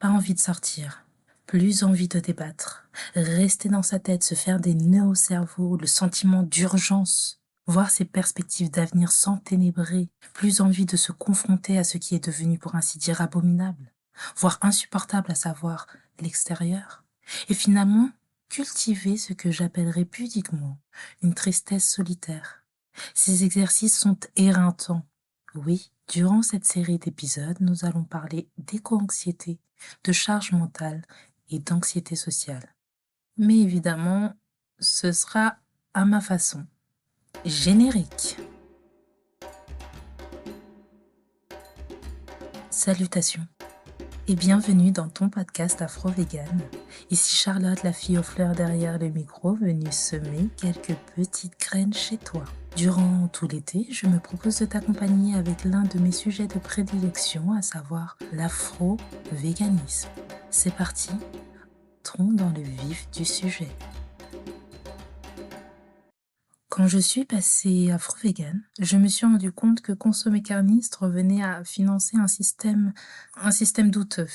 Pas envie de sortir, plus envie de débattre, rester dans sa tête, se faire des nœuds au cerveau, le sentiment d'urgence, voir ses perspectives d'avenir s'enténébrer, plus envie de se confronter à ce qui est devenu pour ainsi dire abominable, voire insupportable, à savoir l'extérieur, et finalement cultiver ce que j'appellerais pudiquement une tristesse solitaire. Ces exercices sont éreintants. Oui, durant cette série d'épisodes, nous allons parler d'éco-anxiété, de charge mentale et d'anxiété sociale. Mais évidemment, ce sera à ma façon. Générique. Salutations et bienvenue dans ton podcast Afro-Vegan. Ici Charlotte, la fille aux fleurs derrière le micro, venue semer quelques petites graines chez toi. Durant tout l'été, je me propose de t'accompagner avec l'un de mes sujets de prédilection, à savoir l'afro-véganisme. C'est parti, entrons dans le vif du sujet. Quand je suis passée afro-vegan, je me suis rendu compte que consommer carniste revenait à financer un système douteux,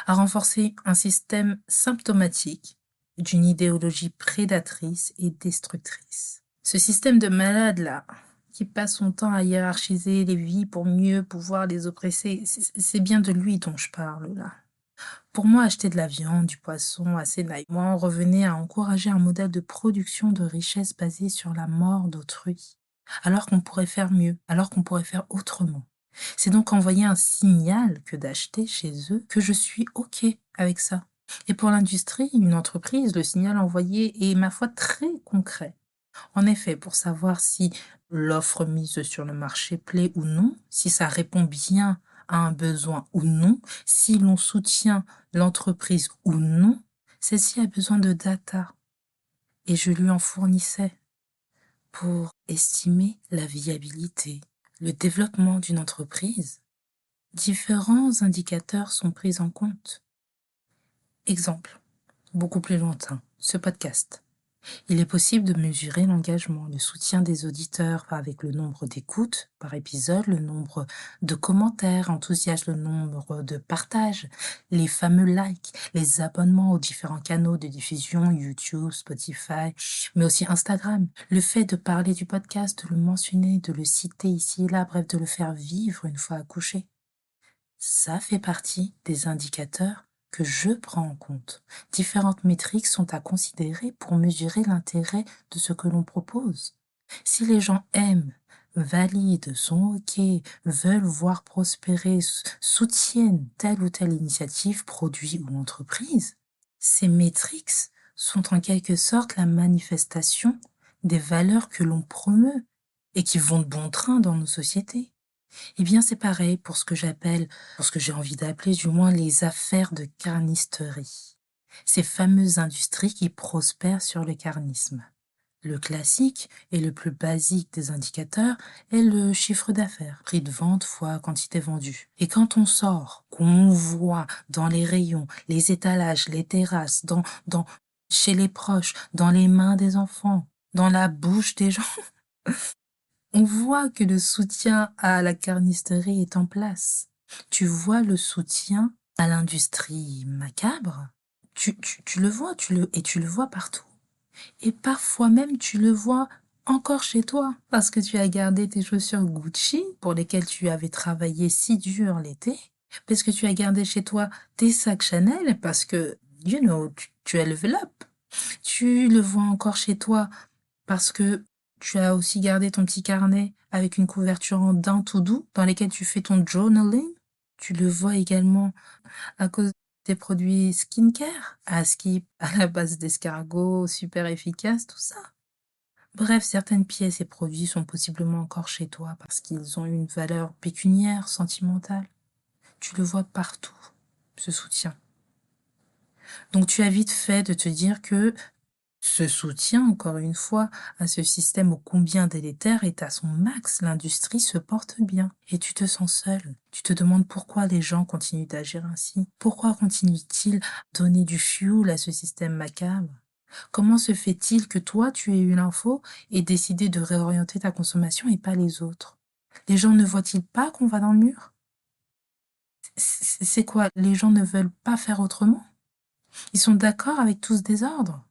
à renforcer un système symptomatique d'une idéologie prédatrice et destructrice. Ce système de malade-là, qui passe son temps à hiérarchiser les vies pour mieux pouvoir les oppresser, c'est bien de lui dont je parle là. Pour moi, acheter de la viande, du poisson assez naïvement revenait à encourager un modèle de production de richesse basé sur la mort d'autrui, alors qu'on pourrait faire mieux, alors qu'on pourrait faire autrement. C'est donc envoyer un signal que d'acheter chez eux que je suis OK avec ça. Et pour l'industrie, une entreprise, le signal envoyé est, ma foi, très concret. En effet, pour savoir si l'offre mise sur le marché plaît ou non, si ça répond bien à un besoin ou non, si l'on soutient l'entreprise ou non, celle-ci a besoin de data. Et je lui en fournissais pour estimer la viabilité, le développement d'une entreprise. Différents indicateurs sont pris en compte. Exemple, beaucoup plus lointain, ce podcast. Il est possible de mesurer l'engagement, le soutien des auditeurs avec le nombre d'écoutes par épisode, le nombre de commentaires enthousiastes, le nombre de partages, les fameux likes, les abonnements aux différents canaux de diffusion, YouTube, Spotify, mais aussi Instagram. Le fait de parler du podcast, de le mentionner, de le citer ici et là, bref, de le faire vivre une fois accouché. Ça fait partie des indicateurs que je prends en compte. Différentes métriques sont à considérer pour mesurer l'intérêt de ce que l'on propose. Si les gens aiment, valident, sont OK, veulent voir prospérer, soutiennent telle ou telle initiative, produit ou entreprise, ces métriques sont en quelque sorte la manifestation des valeurs que l'on promeut et qui vont de bon train dans nos sociétés. Eh bien, c'est pareil pour ce que j'ai envie d'appeler du moins les affaires de carnisterie. Ces fameuses industries qui prospèrent sur le carnisme. Le classique et le plus basique des indicateurs est le chiffre d'affaires, prix de vente fois quantité vendue. Et quand on sort, qu'on voit dans les rayons, les étalages, les terrasses, chez les proches, dans les mains des enfants, dans la bouche des gens, on voit que le soutien à la carnisterie est en place. Tu vois le soutien à l'industrie macabre. Tu le vois, tu le vois partout. Et parfois même, tu le vois encore chez toi, parce que tu as gardé tes chaussures Gucci, pour lesquelles tu avais travaillé si dur l'été, parce que tu as gardé chez toi tes sacs Chanel, parce que, tu as level up. Tu le vois encore chez toi parce que tu as aussi gardé ton petit carnet avec une couverture en daim tout doux dans lesquels tu fais ton journaling. Tu le vois également à cause des produits skincare, à skip, à la base d'escargot, super efficace, tout ça. Bref, certaines pièces et produits sont possiblement encore chez toi parce qu'ils ont une valeur pécuniaire, sentimentale. Tu le vois partout, ce soutien. Donc tu as vite fait de te dire que ce soutien, encore une fois, à ce système ô combien délétère est à son max. L'industrie se porte bien et tu te sens seul. Tu te demandes pourquoi les gens continuent d'agir ainsi. Pourquoi continuent-ils à donner du fuel à ce système macabre? Comment se fait-il que toi, tu aies eu l'info et décidé de réorienter ta consommation et pas les autres? Les gens ne voient-ils pas qu'on va dans le mur? C'est quoi? Les gens ne veulent pas faire autrement? Ils sont d'accord avec tout ce désordre?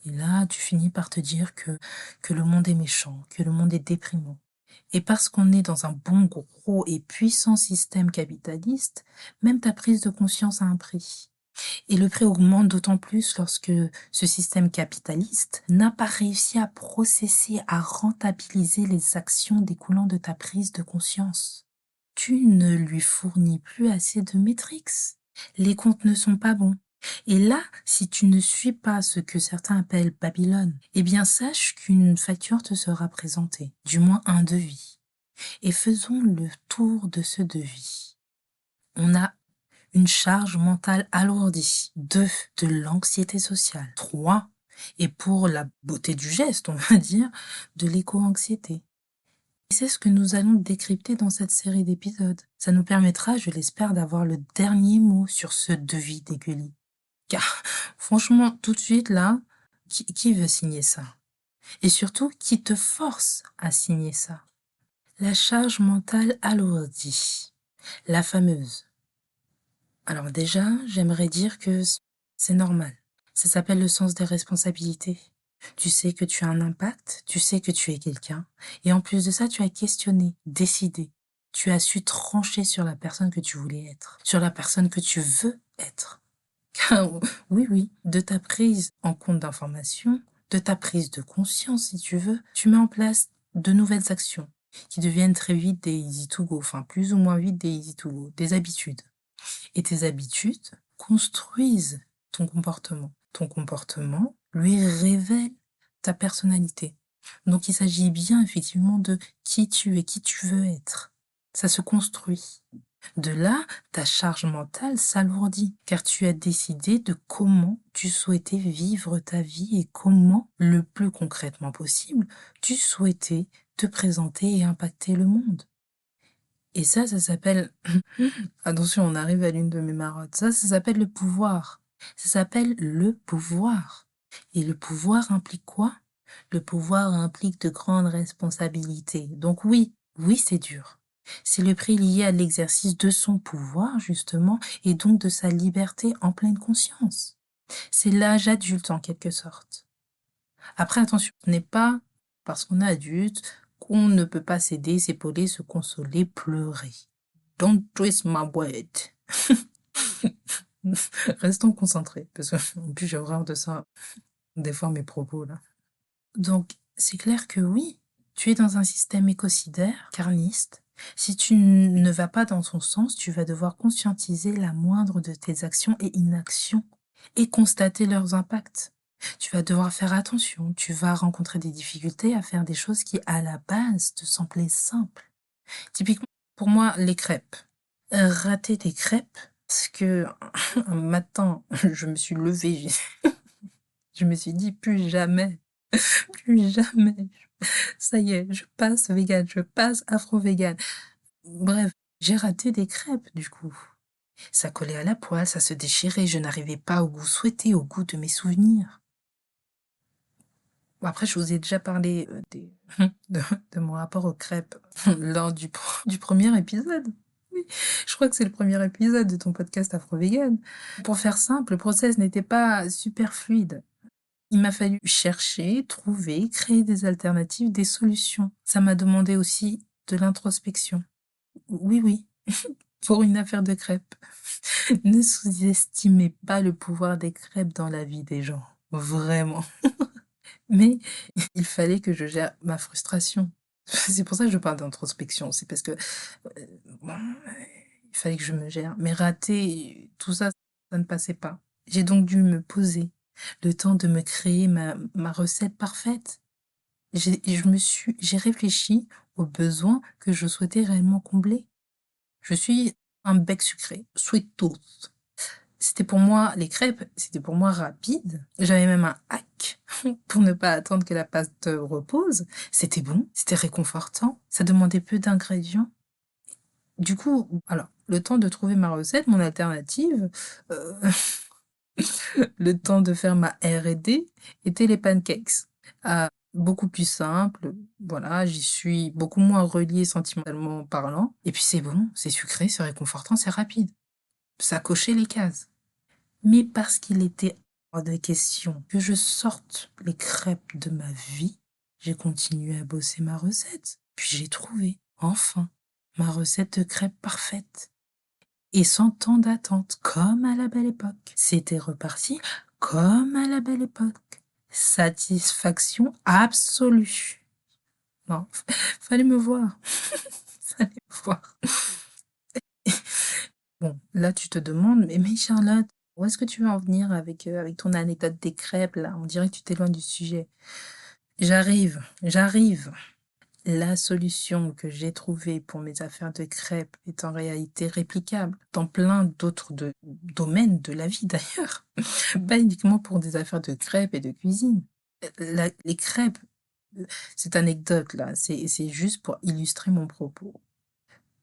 Et là, tu finis par te dire que le monde est méchant, que le monde est déprimant. Et parce qu'on est dans un bon, gros et puissant système capitaliste, même ta prise de conscience a un prix. Et le prix augmente d'autant plus lorsque ce système capitaliste n'a pas réussi à processer, à rentabiliser les actions découlant de ta prise de conscience. Tu ne lui fournis plus assez de métriques. Les comptes ne sont pas bons. Et là, si tu ne suis pas ce que certains appellent Babylone, eh bien sache qu'une facture te sera présentée, du moins un devis. Et faisons le tour de ce devis. On a une charge mentale alourdie. 2, de l'anxiété sociale. 3, et pour la beauté du geste, on va dire, de l'éco-anxiété. Et c'est ce que nous allons décrypter dans cette série d'épisodes. Ça nous permettra, je l'espère, d'avoir le dernier mot sur ce devis d'Eguli. Car franchement, tout de suite là, qui veut signer ça? Et surtout, qui te force à signer ça? La charge mentale alourdie. La fameuse. Alors déjà, j'aimerais dire que c'est normal. Ça s'appelle le sens des responsabilités. Tu sais que tu as un impact, tu sais que tu es quelqu'un, et en plus de ça, tu as questionné, décidé. Tu as su trancher sur la personne que tu voulais être, sur la personne que tu veux être. Car oui, oui, de ta prise en compte d'informations, de ta prise de conscience, si tu veux, tu mets en place de nouvelles actions qui deviennent très vite des easy to go, enfin plus ou moins vite des easy to go, des habitudes. Et tes habitudes construisent ton comportement. Ton comportement lui révèle ta personnalité. Donc il s'agit bien effectivement de qui tu es, qui tu veux être. Ça se construit. De là, ta charge mentale s'alourdit, car tu as décidé de comment tu souhaitais vivre ta vie et comment, le plus concrètement possible, tu souhaitais te présenter et impacter le monde. Et ça s'appelle... Attention, on arrive à l'une de mes marottes. Ça s'appelle le pouvoir. Ça s'appelle le pouvoir. Et le pouvoir implique quoi? Le pouvoir implique de grandes responsabilités. Donc oui, oui, c'est dur. C'est le prix lié à l'exercice de son pouvoir, justement, et donc de sa liberté en pleine conscience. C'est l'âge adulte, en quelque sorte. Après, attention, ce n'est pas parce qu'on est adulte qu'on ne peut pas s'aider, s'épauler, se consoler, pleurer. Don't twist my word. Restons concentrés, parce que en plus j'ai horreur de ça, des fois mes propos là. Donc, c'est clair que oui, tu es dans un système écocidaire, carniste. Si tu ne vas pas dans son sens, tu vas devoir conscientiser la moindre de tes actions et inactions et constater leurs impacts. Tu vas devoir faire attention, tu vas rencontrer des difficultés à faire des choses qui, à la base, te semblaient simples. Typiquement, pour moi, les crêpes. Rater des crêpes, parce que un matin, je me suis levée, je me suis dit plus jamais, plus jamais. Ça y est, je passe vegan, je passe afro-vegan. Bref, j'ai raté des crêpes du coup. Ça collait à la poêle, ça se déchirait, je n'arrivais pas au goût souhaité, au goût de mes souvenirs. Bon, après, je vous ai déjà parlé de mon rapport aux crêpes lors du premier épisode. Oui, je crois que c'est le premier épisode de ton podcast Afro-Vegan. Pour faire simple, le process n'était pas super fluide. Il m'a fallu chercher, trouver, créer des alternatives, des solutions. Ça m'a demandé aussi de l'introspection. Oui, oui, pour une affaire de crêpes. Ne sous-estimez pas le pouvoir des crêpes dans la vie des gens. Vraiment. Mais il fallait que je gère ma frustration. C'est pour ça que je parle d'introspection. C'est parce que bon, il fallait que je me gère. Mais rater, tout ça, ça ne passait pas. J'ai donc dû me poser le temps de me créer ma recette parfaite. J'ai réfléchi aux besoins que je souhaitais réellement combler. Je suis un bec sucré, sweet tooth. C'était pour moi, les crêpes, c'était pour moi rapide. J'avais même un hack pour ne pas attendre que la pâte repose. C'était bon, c'était réconfortant, ça demandait peu d'ingrédients. Du coup, alors, le temps de trouver ma recette, mon alternative, euh, le temps de faire ma R&D, étaient les pancakes. beaucoup plus simple, voilà, j'y suis beaucoup moins reliée sentimentalement parlant et puis c'est bon, c'est sucré, c'est réconfortant, c'est rapide. Ça cochait les cases. Mais parce qu'il était hors de question que je sorte les crêpes de ma vie, j'ai continué à bosser ma recette. Puis j'ai trouvé, enfin, ma recette de crêpes parfaite. Et sans temps d'attente, comme à la belle époque. C'était reparti comme à la belle époque. Satisfaction absolue. Non, fallait me voir. Fallait me voir. Bon, là, tu te demandes, mais Charlotte, où est-ce que tu veux en venir avec ton anecdote des crêpes, là? On dirait que tu t'éloignes du sujet. J'arrive. La solution que j'ai trouvée pour mes affaires de crêpes est en réalité réplicable dans plein d'autres domaines de la vie d'ailleurs. Pas uniquement pour des affaires de crêpes et de cuisine. Les crêpes, cette anecdote là, c'est juste pour illustrer mon propos.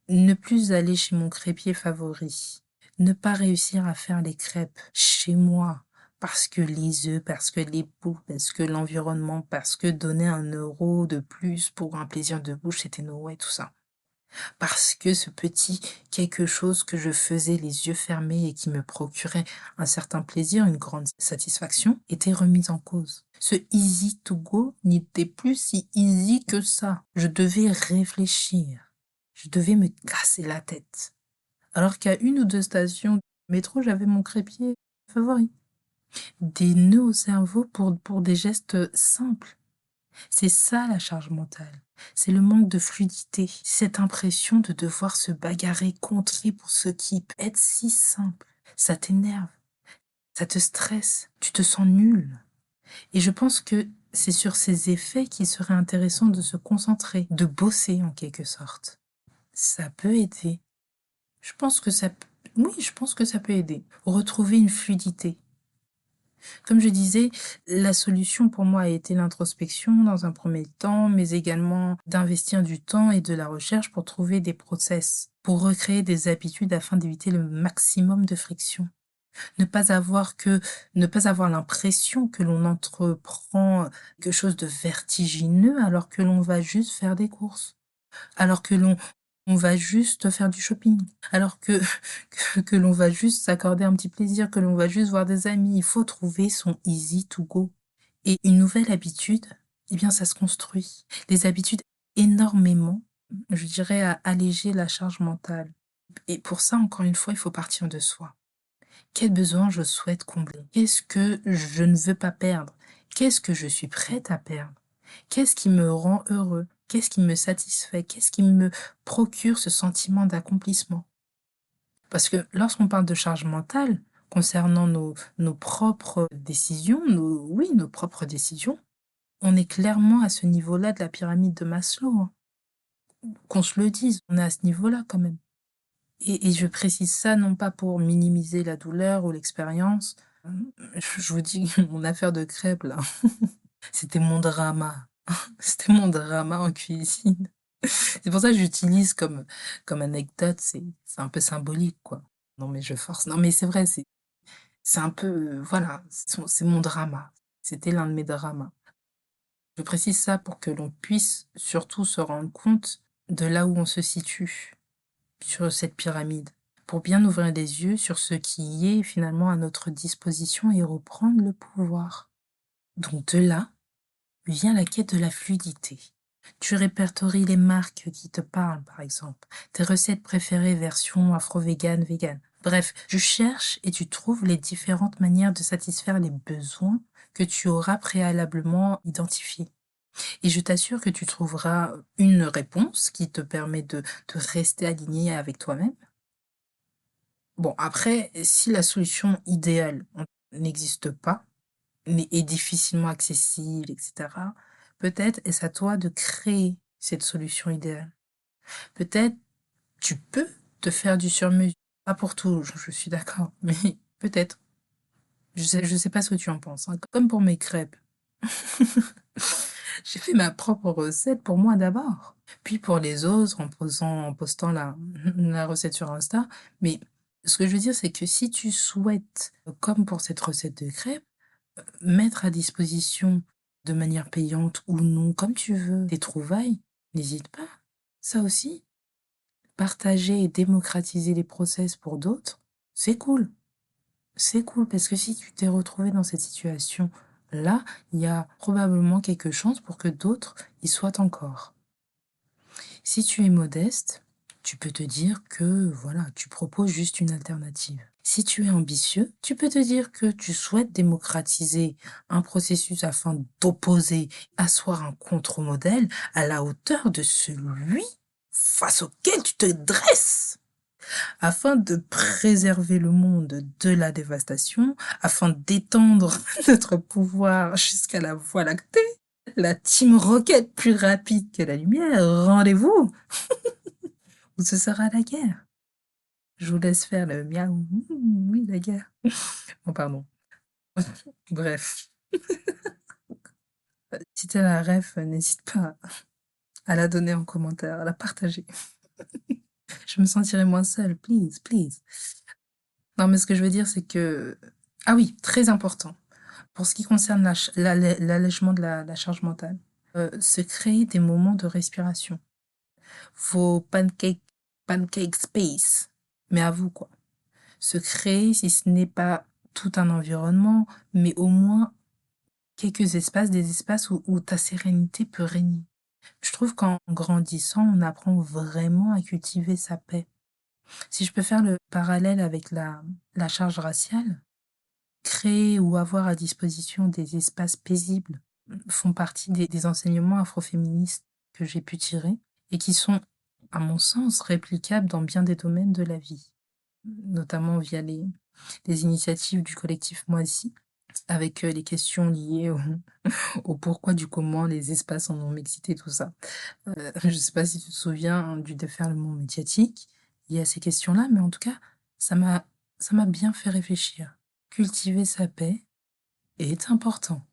Ne plus aller chez mon crêpier favori. Ne pas réussir à faire les crêpes chez moi. Parce que les œufs, parce que les poules, parce que l'environnement, parce que donner 1 € de plus pour un plaisir de bouche, c'était no way, tout ça. Parce que ce petit quelque chose que je faisais les yeux fermés et qui me procurait un certain plaisir, une grande satisfaction, était remis en cause. Ce easy to go n'était plus si easy que ça. Je devais réfléchir. Je devais me casser la tête. Alors qu'à 1 ou 2 stations de métro, j'avais mon crépier favori. Des nœuds au cerveau pour des gestes simples. C'est ça la charge mentale. C'est le manque de fluidité, cette impression de devoir se bagarrer, contrer pour ce qui peut être si simple. Ça t'énerve, ça te stresse, tu te sens nul. Et je pense que c'est sur ces effets qu'il serait intéressant de se concentrer, de bosser en quelque sorte. Ça peut aider. Je pense que ça p Oui, je pense que ça peut aider. Retrouver une fluidité. Comme je disais, la solution pour moi a été l'introspection dans un premier temps, mais également d'investir du temps et de la recherche pour trouver des process, pour recréer des habitudes afin d'éviter le maximum de friction. Ne pas avoir que ne pas avoir l'impression que l'on entreprend quelque chose de vertigineux alors que l'on va juste faire des courses, alors que on va juste faire du shopping, alors que que l'on va juste s'accorder un petit plaisir, que l'on va juste voir des amis. Il faut trouver son easy to go et une nouvelle habitude, eh bien, ça se construit. Les habitudes énormément, je dirais, à alléger la charge mentale et pour ça, encore une fois, il faut partir de soi. Quel besoin je souhaite combler? Qu'est-ce que je ne veux pas perdre? Qu'est-ce que je suis prête à perdre? Qu'est-ce qui me rend heureux? Qu'est-ce qui me satisfait? Qu'est-ce qui me procure ce sentiment d'accomplissement? Parce que lorsqu'on parle de charge mentale, concernant nos propres décisions, nos propres décisions, on est clairement à ce niveau-là de la pyramide de Maslow, hein. Qu'on se le dise, on est à ce niveau-là quand même. Et je précise ça non pas pour minimiser la douleur ou l'expérience. Je vous dis, mon affaire de crêpes là, c'était mon drama. C'était mon drama en cuisine. C'est pour ça que j'utilise comme anecdote, c'est un peu symbolique, quoi. Non, mais je force. Non, mais c'est vrai, c'est un peu, voilà, c'est mon drama. C'était l'un de mes dramas. Je précise ça pour que l'on puisse surtout se rendre compte de là où on se situe sur cette pyramide, pour bien ouvrir les yeux sur ce qui est finalement à notre disposition et reprendre le pouvoir. Donc de là vient la quête de la fluidité. Tu répertories les marques qui te parlent, par exemple, tes recettes préférées version afro-vegan, vegan. Bref, tu cherches et tu trouves les différentes manières de satisfaire les besoins que tu auras préalablement identifiés. Et je t'assure que tu trouveras une réponse qui te permet de rester aligné avec toi-même. Bon, après, si la solution idéale n'existe pas, mais est difficilement accessible, et cetera, peut-être est-ce à toi de créer cette solution idéale. Peut-être tu peux te faire du sur-mesure. Pas pour tout, je suis d'accord, mais peut-être. Je sais pas ce que tu en penses, hein. Comme pour mes crêpes. J'ai fait ma propre recette pour moi d'abord, puis pour les autres en postant la recette sur Insta. Mais ce que je veux dire, c'est que si tu souhaites, comme pour cette recette de crêpes, mettre à disposition de manière payante ou non, comme tu veux, tes trouvailles, n'hésite pas. Ça aussi, partager et démocratiser les process pour d'autres, c'est cool. C'est cool parce que si tu t'es retrouvé dans cette situation-là, il y a probablement quelques chances pour que d'autres y soient encore. Si tu es modeste, tu peux te dire que voilà, tu proposes juste une alternative. Si tu es ambitieux, tu peux te dire que tu souhaites démocratiser un processus afin d'opposer, asseoir un contre-modèle à la hauteur de celui face auquel tu te dresses, afin de préserver le monde de la dévastation, afin d'étendre notre pouvoir jusqu'à la Voie lactée. La Team Rocket plus rapide que la lumière, rendez-vous ou ce sera la guerre. Je vous laisse faire le miaou. Oui, la guerre. Oh, pardon. Bref. Si t'as la ref, n'hésite pas à la donner en commentaire, à la partager. Je me sentirai moins seule, please, please. Non, mais ce que je veux dire, c'est que... Ah oui, très important. Pour ce qui concerne l'allègement de la charge mentale, se créer des moments de respiration. Vos pancake space, mais à vous, quoi. Se créer, si ce n'est pas tout un environnement, mais au moins quelques espaces, des espaces où ta sérénité peut régner. Je trouve qu'en grandissant, on apprend vraiment à cultiver sa paix. Si je peux faire le parallèle avec la charge raciale, créer ou avoir à disposition des espaces paisibles font partie des enseignements afroféministes que j'ai pu tirer et qui sont, à mon sens, réplicables dans bien des domaines de la vie, notamment via les initiatives du collectif Moissy, avec les questions liées au pourquoi du comment, les espaces en non-mixité, tout ça. Je sais pas si tu te souviens du déferlement médiatique lié à ces questions-là, mais en tout cas, ça m'a bien fait réfléchir. Cultiver sa paix est important.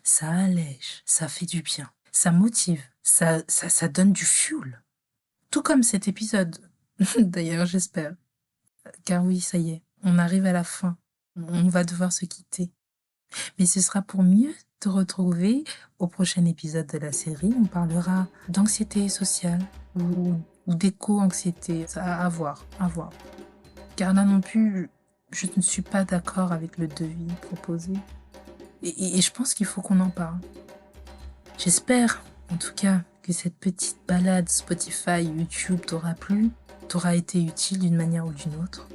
Ça allège, ça fait du bien, ça motive, ça donne du fuel. Tout comme cet épisode. D'ailleurs, j'espère. Car oui, ça y est, on arrive à la fin. On va devoir se quitter. Mais ce sera pour mieux te retrouver au prochain épisode de la série. On parlera d'anxiété sociale ou d'éco-anxiété. Ça à voir, à voir. Car là non plus, je ne suis pas d'accord avec le devis proposé. Et je pense qu'il faut qu'on en parle. J'espère, en tout cas, que cette petite balade Spotify, YouTube t'aura plu, t'aura été utile d'une manière ou d'une autre.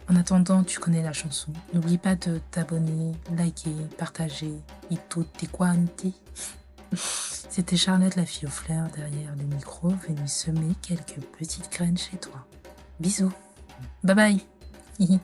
En attendant, tu connais la chanson. N'oublie pas de t'abonner, liker, partager et tutti quanti. C'était Charlotte la fille aux fleurs derrière le micro, venue semer quelques petites graines chez toi. Bisous. Bye bye.